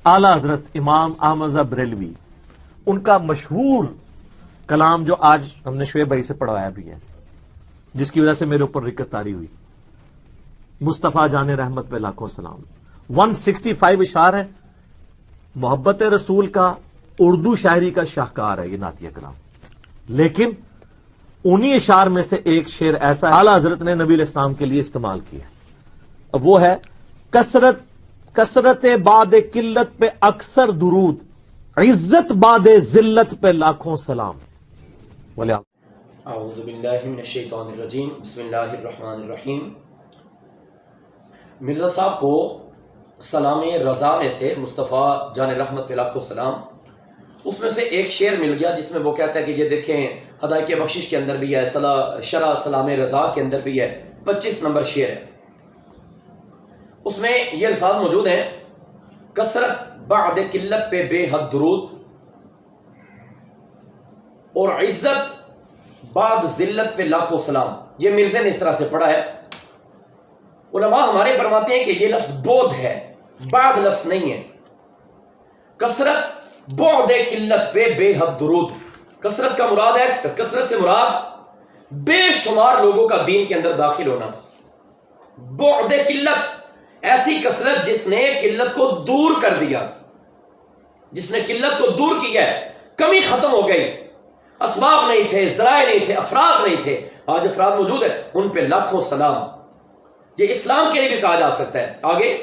اعلیٰ حضرت امام احمد رضا بریلوی، ان کا مشہور کلام جو آج ہم نے شعیب بھائی سے پڑھوایا بھی ہے، جس کی وجہ سے میرے اوپر رکت طاری ہوئی، مصطفیٰ جان رحمت پہ لاکھوں سلام، 165 اشعار ہے، محبت رسول کا اردو شاعری کا شاہکار ہے یہ نعتیہ کلام. لیکن انہی اشعار میں سے ایک شعر ایسا اعلیٰ حضرت نے نبی علیہ السلام کے لیے استعمال کیا، اب وہ ہے کثرت بعد قلت پہ اکثر درود، عزت بعد ذلت پہ لاکھوں سلام. اعوذ باللہ من الشیطان الرجیم، بسم اللہ الرحمن الرحیم. مرزا صاحب کو سلام رضا میں سے، مصطفیٰ جان رحمت پہ لاکھوں سلام، اس میں سے ایک شعر مل گیا جس میں وہ کہتا ہے کہ یہ دیکھیں ہدایت بخشش کے اندر بھی ہے، شرح سلام رضا کے اندر بھی ہے، 25 نمبر شعر ہے. اس میں یہ الفاظ موجود ہیں: کثرت بعد قلت پہ بے حد درود، اور عزت بعد ذلت پہ لاکھوں سلام. یہ مرزا نے اس طرح سے پڑھا ہے. علماء ہمارے فرماتے ہیں کہ یہ لفظ بود ہے، بعد لفظ نہیں ہے. کثرت بعد قلت پہ بے حد درود، کثرت کا مراد ہے، کثرت سے مراد بے شمار لوگوں کا دین کے اندر داخل ہونا. بعد قلت ایسی کثرت جس نے قلت کو دور کر دیا، جس نے قلت کو دور کیا ہے، کمی ختم ہو گئی، اسباب نہیں تھے، ذرائع نہیں تھے، افراد نہیں تھے، آج افراد موجود ہیں، ان پہ لاکھوں سلام. یہ اسلام کے لیے بھی کہا جا سکتا ہے. آگے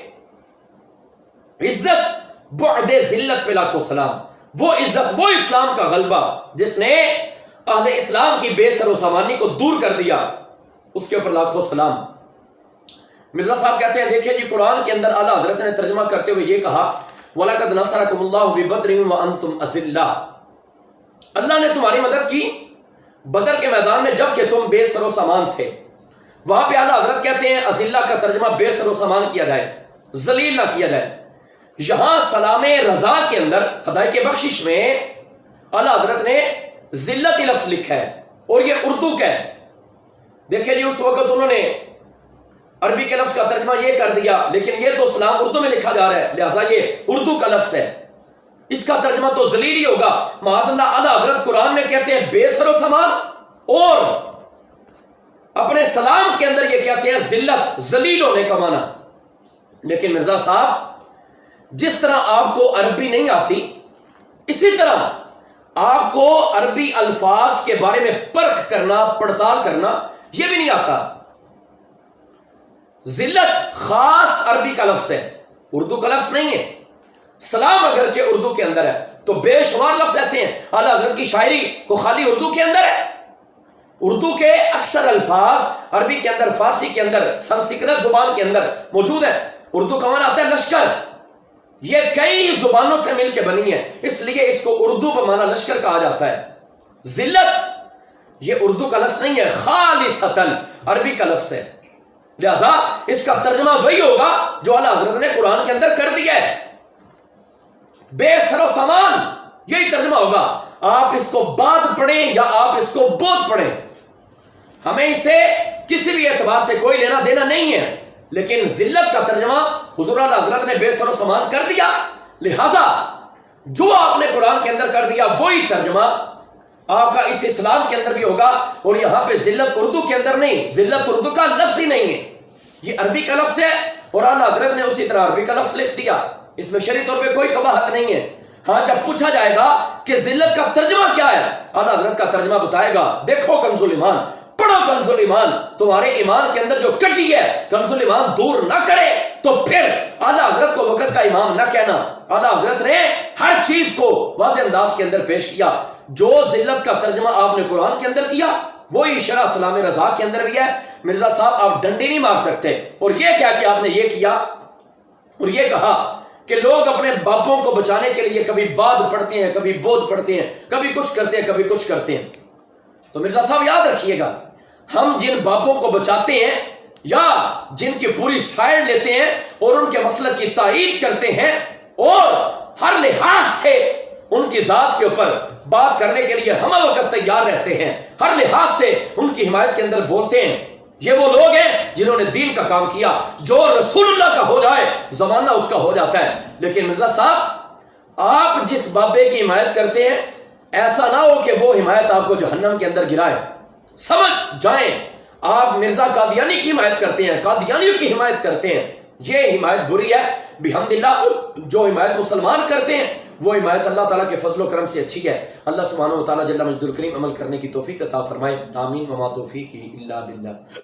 عزت بعد ذلت پہ لاکھوں سلام، وہ عزت، وہ اسلام کا غلبہ جس نے اہل اسلام کی بے سر و سامانی کو دور کر دیا، اس کے اوپر لاکھوں سلام. مرزا صاحب کہتے ہیں دیکھیں جی، قرآن کے اندر اعلیٰ حضرت نے ترجمہ کرتے ہوئے یہ کہا: وَلَقَدْ نَصَرَكُمُ اللَّهُ بِبَدْرٍ وَأَنْتُمْ أَذِلَّةٌ، اللہ نے تمہاری مدد کی بدر کے میدان میں جب کہ تم بے سر و سامان تھے. وہاں پہ اعلیٰ حضرت کہتے ہیں اذلہ کا ترجمہ بے سر و سامان کیا جائے، ذلیل نہ کیا جائے. یہاں سلام رضا کے اندر ہدایت بخشش میں اعلیٰ حضرت نے ذلت لفظ لکھا ہے، اور یہ اردو کا ہے. دیکھیں جی، اس وقت انہوں نے عربی کے لفظ کا ترجمہ یہ کر دیا، لیکن یہ تو سلام اردو میں لکھا جا رہا ہے، لہٰذا یہ اردو کا لفظ ہے، اس کا ترجمہ تو ذلیل ہی ہوگا. معاذ اللہ، اعلیٰ حضرت قرآن میں کہتے ہیں بے سر و سامان، اور اپنے سلام کے اندر یہ کہتے ہیں ذلت، ذلیل ہونے کا معنی. لیکن مرزا صاحب، جس طرح آپ کو عربی نہیں آتی، اسی طرح آپ کو عربی الفاظ کے بارے میں پرکھ کرنا، پڑتال کرنا یہ بھی نہیں آتا. ذلت خاص عربی کا لفظ ہے، اردو کا لفظ نہیں ہے. سلام اگرچہ اردو کے اندر ہے، تو بے شمار لفظ ایسے ہیں. اعلیٰ حضرت کی شاعری کو خالی اردو کے اندر ہے. اردو کے اکثر الفاظ عربی کے اندر، فارسی کے اندر، سنسکرت زبان کے اندر موجود ہیں. اردو کا معنی آتا ہے لشکر، یہ کئی زبانوں سے مل کے بنی ہے، اس لیے اس کو اردو پر معنی لشکر کہا جاتا ہے. ذلت یہ اردو کا لفظ نہیں ہے، خالصتاً عربی کا لفظ ہے. لہذا اس کا ترجمہ وہی ہوگا جو اعلیٰ حضرت نے قرآن کے اندر کر دیا ہے، بے سر و سامان، یہی ترجمہ ہوگا. آپ اس کو بعد پڑھیں یا آپ اس کو بود پڑھیں، ہمیں اسے کسی بھی اعتبار سے کوئی لینا دینا نہیں ہے. لیکن ذلت کا ترجمہ حضور اعلیٰ حضرت نے بے سر و سامان کر دیا، لہذا جو آپ نے قرآن کے اندر کر دیا وہی ترجمہ آپ کا اس اسلام کے اندر بھی ہوگا. اور یہاں پہ ذلت اردو کے اندر نہیں، ذلت اردو کا لفظ ہی نہیں ہے، یہ عربی کا لفظ ہے، اور اعلیٰ حضرت نے اسی طرح عربی کا لفظ لکھ دیا. اس میں شرعی طور پہ کوئی قباحت نہیں ہے. ہاں، جب پوچھا جائے گا کہ ذلت کا ترجمہ کیا ہے، اعلیٰ حضرت کا ترجمہ بتائے گا. دیکھو کنز الایمان، پڑھو کنز الایمان، تمہارے ایمان کے اندر جو کچی ہے کنز الایمان دور نہ کرے تو پھر اعلیٰ حضرت کو وقت کا امام نہ کہنا. اعلیٰ حضرت نے ہر چیز کو واضح انداز کے اندر پیش کیا. جو ذلت کا ترجمہ آپ نے قرآن کے اندر کیا وہی شرح سلام رضا کے اندر بھی ہے. مرزا صاحب، آپ ڈنڈی نہیں مار سکتے اور یہ کیا کہ آپ نے یہ کیا اور یہ کہا کہ لوگ اپنے باپوں کو بچانے کے لیے کبھی بعد پڑھتے ہیں، کبھی بود پڑھتے ہیں، کبھی کچھ کرتے ہیں، کبھی کچھ کرتے ہیں. تو مرزا صاحب یاد رکھیے گا، ہم جن باپوں کو بچاتے ہیں یا جن کی پوری سائڈ لیتے ہیں اور ان کے مسلک کی تائید کرتے ہیں اور ہر لحاظ سے ان کی ذات کے اوپر بات کرنے کے لیے ہم وقت تیار رہتے ہیں، ہر لحاظ سے ان کی حمایت کے اندر بولتے ہیں، یہ وہ لوگ ہیں جنہوں نے دین کا کام کیا. جو رسول اللہ کا ہو جائے زمانہ اس کا ہو جاتا ہے. لیکن مرزا صاحب آپ جس بابے کی حمایت کرتے ہیں ایسا نہ ہو کہ وہ حمایت آپ کو جہنم کے اندر گرائے. سمجھ جائیں آپ مرزا قادیانی کی حمایت کرتے ہیں, قادیانیوں کی حمایت کرتے ہیں, یہ حمایت بری ہے. بحمداللہ جو حمایت مسلمان کرتے ہیں وہ حمایت اللہ تعالیٰ کے فضل و کرم سے اچھی ہے. اللہ سبحانہ و تعالیٰ جل مجدہ الکریم عمل کرنے کی توفیق عطا فرمائے. آمین. وما توفیقی الا باللہ.